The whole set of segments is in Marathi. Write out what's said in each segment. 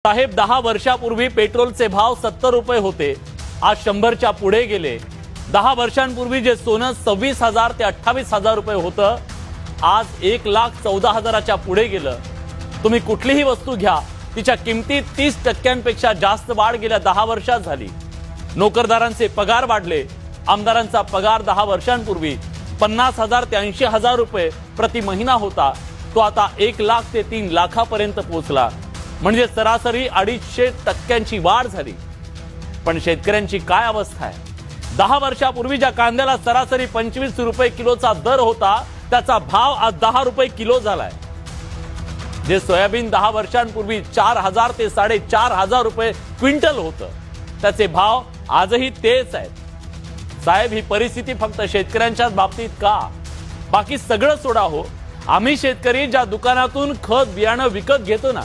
साहेब 10 वर्षापूर्वी पेट्रोलचे भाव 70 रुपये होते, आज 100च्या पुढे गेले। 10 वर्षांपूर्वी जे सोनं 26,000 ते 28,000 रुपये होतं, आज 1,14,000च्या पुढे गेलं। तुम्ही कुठलीही वस्तू घ्या, तिच्या किमतीत 30% जास्त वाढ गेल्या 10 वर्षात झाली। नोकरदारांचे पगार वाढले। आमदारांचा पगार 10 वर्षांपूर्वी 50,000 ते 80,000 रुपये प्रति महिना होता, तो आता 1 लाख ते 3 लाखापर्यंत पोहोचला। म्हणजे सरासरी 250% वाढ झाली। पण शेतकऱ्यांची काय अवस्था आहे? 10 वर्षापूर्वी ज्या कांद्याला सरासरी 25 रुपये किलोचा दर होता, त्याचा भाव आज 10 रुपये किलो झालाय। जे सोयाबीन 10 वर्षांपूर्वी 4,000 ते 4,500 रुपये क्विंटल होतं, त्याचे भाव आजही तेच आहेत। साहेब, ही परिस्थिती फक्त शेतकऱ्यांच्याच बाबतीत का? बाकी सगळं सोडा हो, आम्ही शेतकरी ज्या दुकानातून खत बियाणं विकत घेतो ना,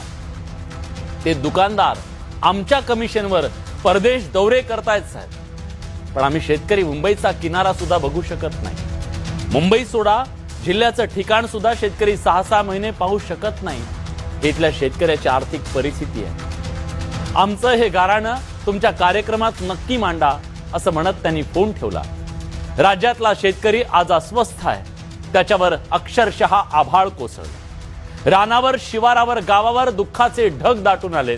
ते दुकानदार आमच्या कमिशनवर परदेश दौरे करतायत साहेब। पण आम्ही शेतकरी मुंबईचा किनारा सुद्धा बघू शकत नाही। मुंबई सोडा, जिल्ह्याचं ठिकाण सुद्धा शेतकरी 6-6 महिने पाहू शकत नाही। इथल्या शेतकऱ्याची आर्थिक परिस्थिती आहे। आमचं हे गाऱ्हाणं तुमच्या कार्यक्रमात नक्की मांडा, असं म्हणत त्यांनी फोन ठेवला। राज्यातला शेतकरी आज अस्वस्थ आहे, त्याच्यावर अक्षरशः आभाळ कोसळलं। रानावर, शिवारावर, गावावर दुःखाचे ढग दाटून आले।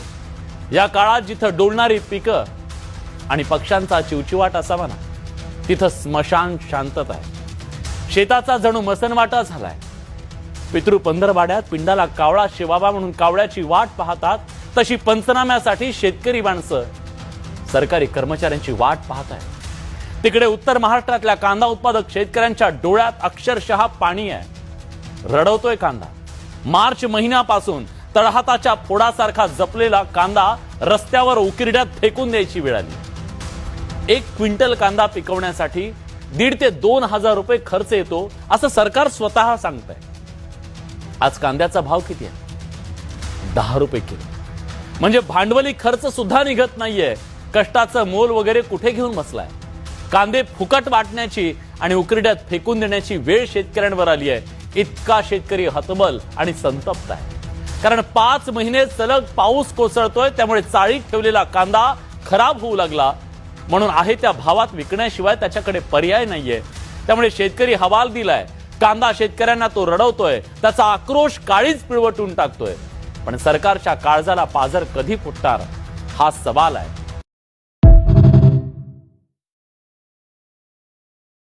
या काळात जिथं डोलणारी पिकं आणि पक्ष्यांचा चिवचिवाट असावा ना, तिथं स्मशान शांतता आहे। शेताचा जणू मसनवाटा झालाय। पितृ पंधरवाड्यात पिंडाला कावळा शिवावा म्हणून कावळ्याची वाट पाहतात, तशी पंचनाम्यासाठी शेतकरी माणसं सरकारी कर्मचाऱ्यांची वाट पाहत आहेत। तिकडे उत्तर महाराष्ट्रातल्या कांदा उत्पादक शेतकऱ्यांच्या डोळ्यात अक्षरशः पाणी आहे। रडवतोय कांदा। मार्च महिन्यापासून तळहाताच्या फोडासारखा जपलेला कांदा रस्त्यावर उकिरड्यात फेकून द्यायची वेळ आली। 1 क्विंटल कांदा पिकवण्यासाठी 1,500 ते 2,000 रुपये खर्च येतो, असं सरकार स्वतः सांगतंय। आज कांद्याचा भाव किती आहे? 10 रुपये किलो। म्हणजे भांडवली खर्च सुद्धा निघत नाहीये। कष्टाचं मोल वगैरे कुठे घेऊन बसलाय? कांदे फुकट वाटण्याची आणि उकिरड्यात फेकून देण्याची वेळ शेतकऱ्यांवर आली आहे। इतका शेतकरी हतबल आणि संतप्त आहे, कारण 5 महिने सलग पाऊस कोसळतोय, त्यामुळे चाळीत ठेवलेला कांदा खराब होऊ लागला। म्हणून आहे त्या भावात विकण्याशिवाय त्याच्याकडे पर्याय नाहीये। त्यामुळे शेतकरी हवाल दिलाय। कांदा शेतकऱ्यांना तो रडवतोय, त्याचा आक्रोश काळीच पिळवटून टाकतोय। पण सरकारच्या काळजाला पाझर कधी फुटणार, हा सवाल आहे।